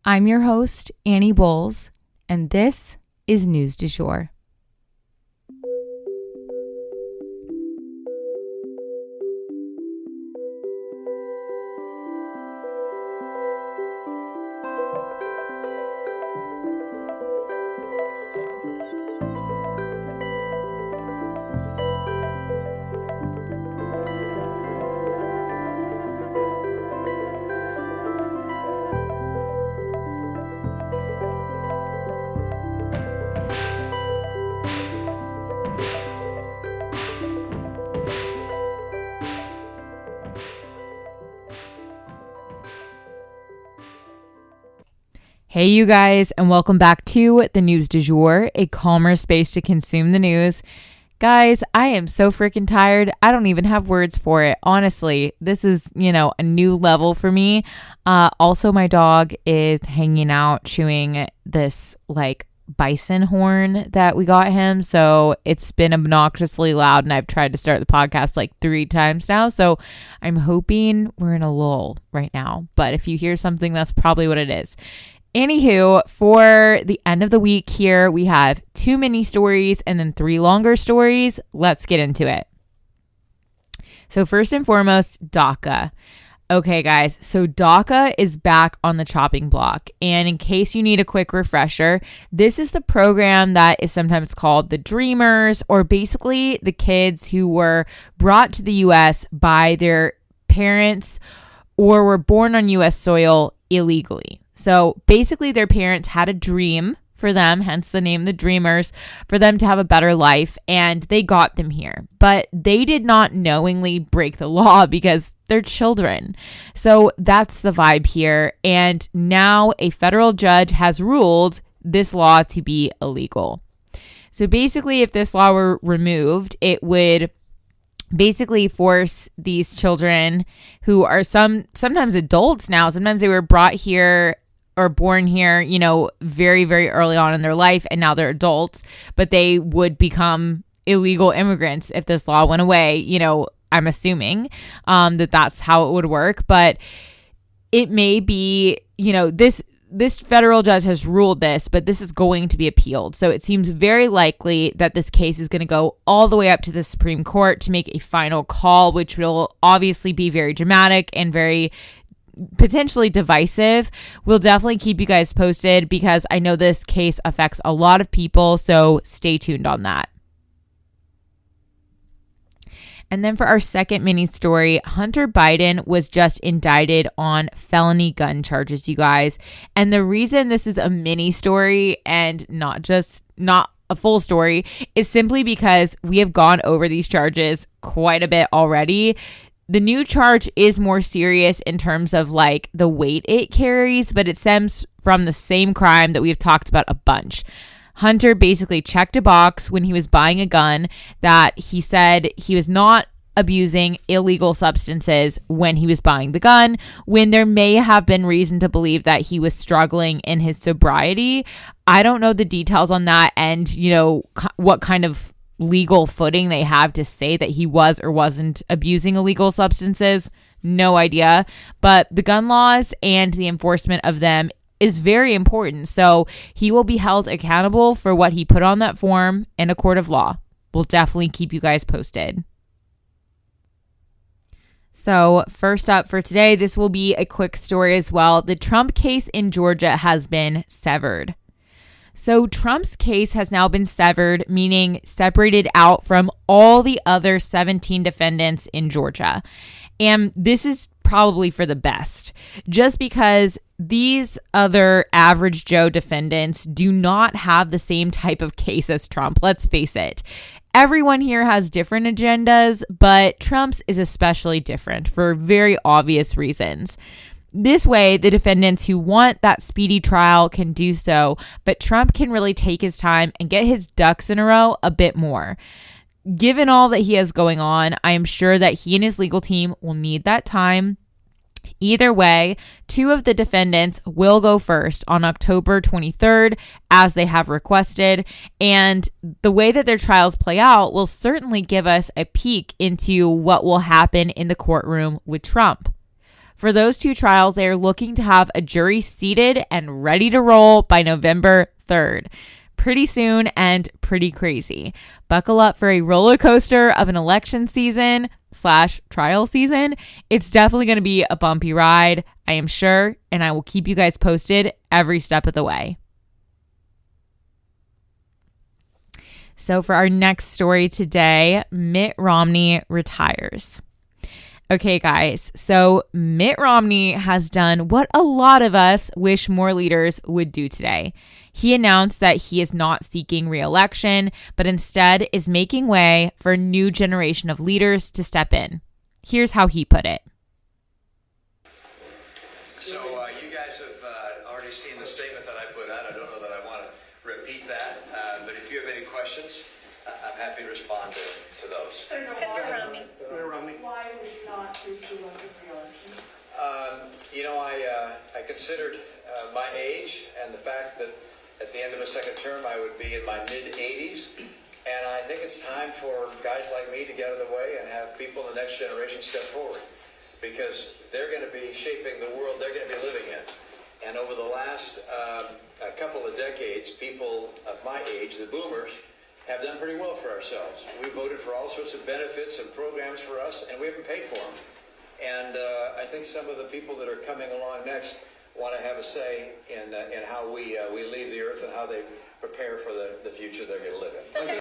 I'm your host, Annie Bowles, and this is News du Jour. Hey you guys, and welcome back to the News du Jour, a calmer space to consume the news. Guys, I am so freaking tired. I don't even have words for it. Honestly, this is, a new level for me. Also, my dog is hanging out chewing this bison horn that we got him. So it's been obnoxiously loud, and I've tried to start the podcast 3 times now. So I'm hoping we're in a lull right now. But if you hear something, that's probably what it is. Anywho, for the end of the week here, we have 2 mini stories and then 3 longer stories. Let's get into it. So first and foremost, DACA. Okay, guys, so DACA is back on the chopping block. And in case you need a quick refresher, this is the program that is sometimes called the Dreamers, or basically the kids who were brought to the U.S. by their parents or were born on U.S. soil illegally. So basically their parents had a dream for them, hence the name The Dreamers, for them to have a better life, and they got them here. But they did not knowingly break the law because they're children. So that's the vibe here. And now a federal judge has ruled this law to be illegal. So basically, if this law were removed, it would basically force these children who are sometimes adults now, sometimes they were brought here or born here, very, very early on in their life, and now they're adults, but they would become illegal immigrants if this law went away. I'm assuming that's how it would work, but it may be, this federal judge has ruled this, but this is going to be appealed. So it seems very likely that this case is going to go all the way up to the Supreme Court to make a final call, which will obviously be very dramatic and very potentially divisive. We'll definitely keep you guys posted because I know this case affects a lot of people, so stay tuned on that. And then for our second mini story, Hunter Biden was just indicted on felony gun charges, you guys. And the reason this is a mini story and not a full story is simply because we have gone over these charges quite a bit already. The new charge is more serious in terms of the weight it carries, but it stems from the same crime that we've talked about a bunch. Hunter basically checked a box when he was buying a gun that he said he was not abusing illegal substances when he was buying the gun, when there may have been reason to believe that he was struggling in his sobriety. I don't know the details on that and, what kind of legal footing they have to say that he was or wasn't abusing illegal substances. No idea. But the gun laws and the enforcement of them is very important. So he will be held accountable for what he put on that form in a court of law. We'll definitely keep you guys posted. So first up for today, this will be a quick story as well. The Trump case in Georgia has been severed. So Trump's case has now been severed, meaning separated out from all the other 17 defendants in Georgia. And this is probably for the best, just because these other average Joe defendants do not have the same type of case as Trump. Let's face it. Everyone here has different agendas, but Trump's is especially different for very obvious reasons. This way, the defendants who want that speedy trial can do so, but Trump can really take his time and get his ducks in a row a bit more. Given all that he has going on, I am sure that he and his legal team will need that time. Either way, 2 of the defendants will go first on October 23rd, as they have requested, and the way that their trials play out will certainly give us a peek into what will happen in the courtroom with Trump. For those two trials, they are looking to have a jury seated and ready to roll by November 3rd. Pretty soon and pretty crazy. Buckle up for a roller coaster of an election season / trial season. It's definitely going to be a bumpy ride, I am sure, and I will keep you guys posted every step of the way. So for our next story today, Mitt Romney retires. Okay, guys, so Mitt Romney has done what a lot of us wish more leaders would do today. He announced that he is not seeking re-election, but instead is making way for a new generation of leaders to step in. Here's how he put it. So you guys have already seen the statement that I put out. I don't know that I want to repeat that, but if you have any questions, I'm happy to respond to those. Senator Romney. Why would you not pursue a re-election? I considered my age and the fact that at the end of a second term I would be in my mid-80s, and I think it's time for guys like me to get out of the way and have people in the next generation step forward, because they're going to be shaping the world they're going to be living in. And over the last a couple of decades, people of my age, the boomers, have done pretty well for ourselves. We voted for all sorts of benefits and programs for us, and we haven't paid for them. And I think some of the people that are coming along next want to have a say in how we leave the earth and how they prepare for the future they're going to live in.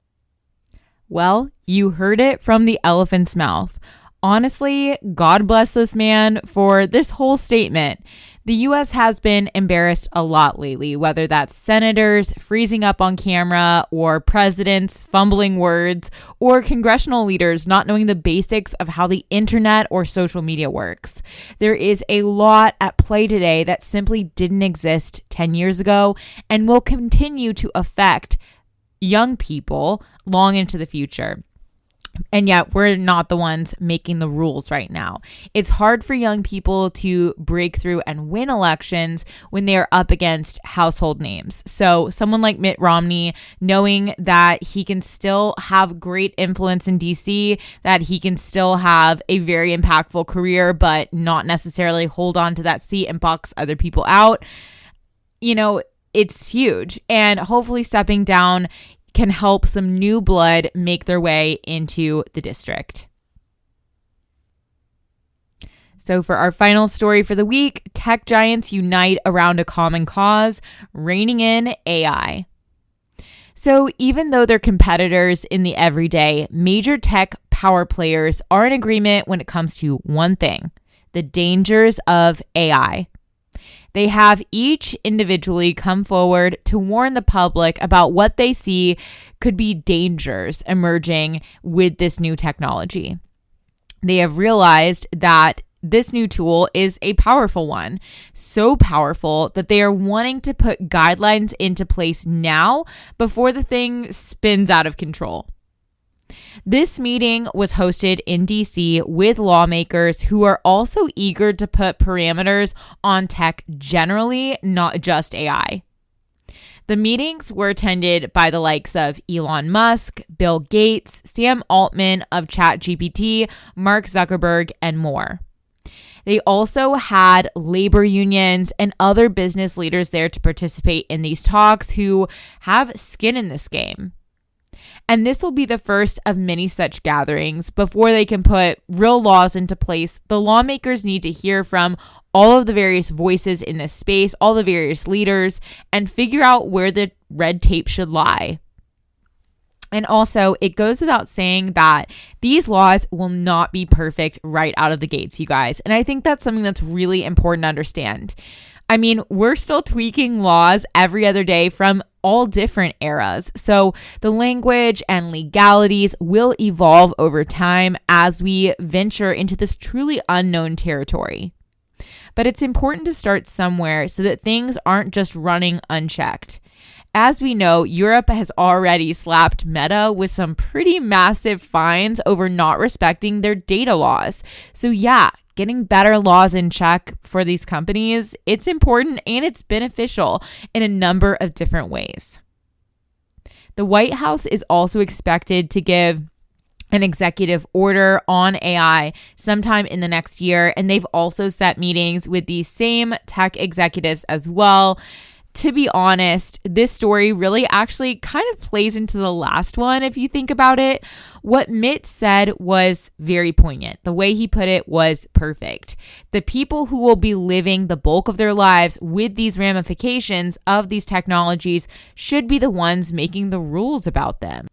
Well, you heard it from the elephant's mouth. Honestly, God bless this man for this whole statement. The U.S. has been embarrassed a lot lately, whether that's senators freezing up on camera or presidents fumbling words or congressional leaders not knowing the basics of how the internet or social media works. There is a lot at play today that simply didn't exist 10 years ago and will continue to affect young people long into the future. And yet we're not the ones making the rules right now. It's hard for young people to break through and win elections when they are up against household names. So someone like Mitt Romney, knowing that he can still have great influence in DC, that he can still have a very impactful career, but not necessarily hold on to that seat and box other people out, it's huge. And hopefully stepping down can help some new blood make their way into the district. So for our final story for the week, tech giants unite around a common cause, reining in AI. So even though they're competitors in the everyday, major tech power players are in agreement when it comes to one thing: the dangers of AI. They have each individually come forward to warn the public about what they see could be dangers emerging with this new technology. They have realized that this new tool is a powerful one, so powerful that they are wanting to put guidelines into place now before the thing spins out of control. This meeting was hosted in DC with lawmakers who are also eager to put parameters on tech generally, not just AI. The meetings were attended by the likes of Elon Musk, Bill Gates, Sam Altman of ChatGPT, Mark Zuckerberg, and more. They also had labor unions and other business leaders there to participate in these talks who have skin in this game. And this will be the first of many such gatherings. Before they can put real laws into place, the lawmakers need to hear from all of the various voices in this space, all the various leaders, and figure out where the red tape should lie. And also, it goes without saying that these laws will not be perfect right out of the gates, you guys. And I think that's something that's really important to understand. I mean, we're still tweaking laws every other day from all different eras. So the language and legalities will evolve over time as we venture into this truly unknown territory. But it's important to start somewhere so that things aren't just running unchecked. As we know, Europe has already slapped Meta with some pretty massive fines over not respecting their data laws. So yeah, getting better laws in check for these companies, it's important and it's beneficial in a number of different ways. The White House is also expected to give an executive order on AI sometime in the next year. And they've also set meetings with these same tech executives as well. To be honest, this story really actually kind of plays into the last one if you think about it. What Mitt said was very poignant. The way he put it was perfect. The people who will be living the bulk of their lives with these ramifications of these technologies should be the ones making the rules about them.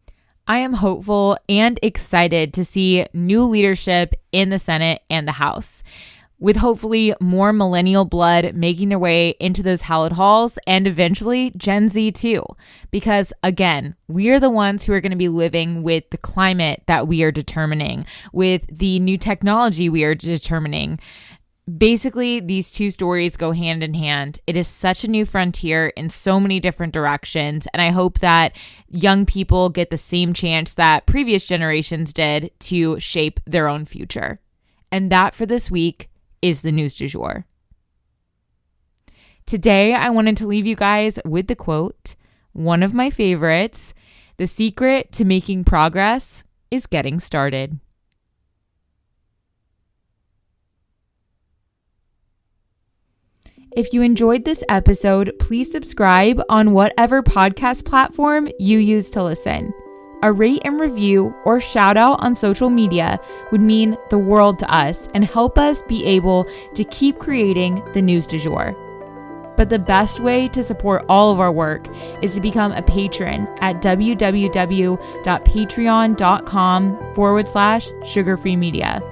I am hopeful and excited to see new leadership in the Senate and the House, with hopefully more millennial blood making their way into those hallowed halls and eventually Gen Z too. Because again, we are the ones who are going to be living with the climate that we are determining, with the new technology we are determining. Basically, these two stories go hand in hand. It is such a new frontier in so many different directions, and I hope that young people get the same chance that previous generations did to shape their own future. And that for this week is the news du jour. Today, I wanted to leave you guys with the quote, one of my favorites: "The secret to making progress is getting started." If you enjoyed this episode, please subscribe on whatever podcast platform you use to listen. A rate and review or shout out on social media would mean the world to us and help us be able to keep creating the news du jour. But the best way to support all of our work is to become a patron at www.patreon.com/sugarfreemedia.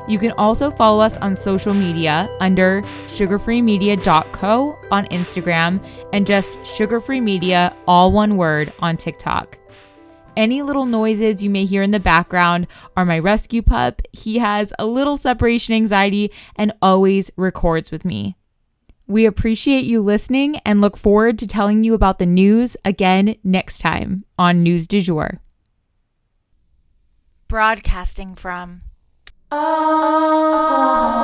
You can also follow us on social media under sugarfreemedia.co on Instagram and just sugarfreemedia, all one word, on TikTok. Any little noises you may hear in the background are my rescue pup. He has a little separation anxiety and always records with me. We appreciate you listening and look forward to telling you about the news again next time on News du Jour. Broadcasting from Oklahoma.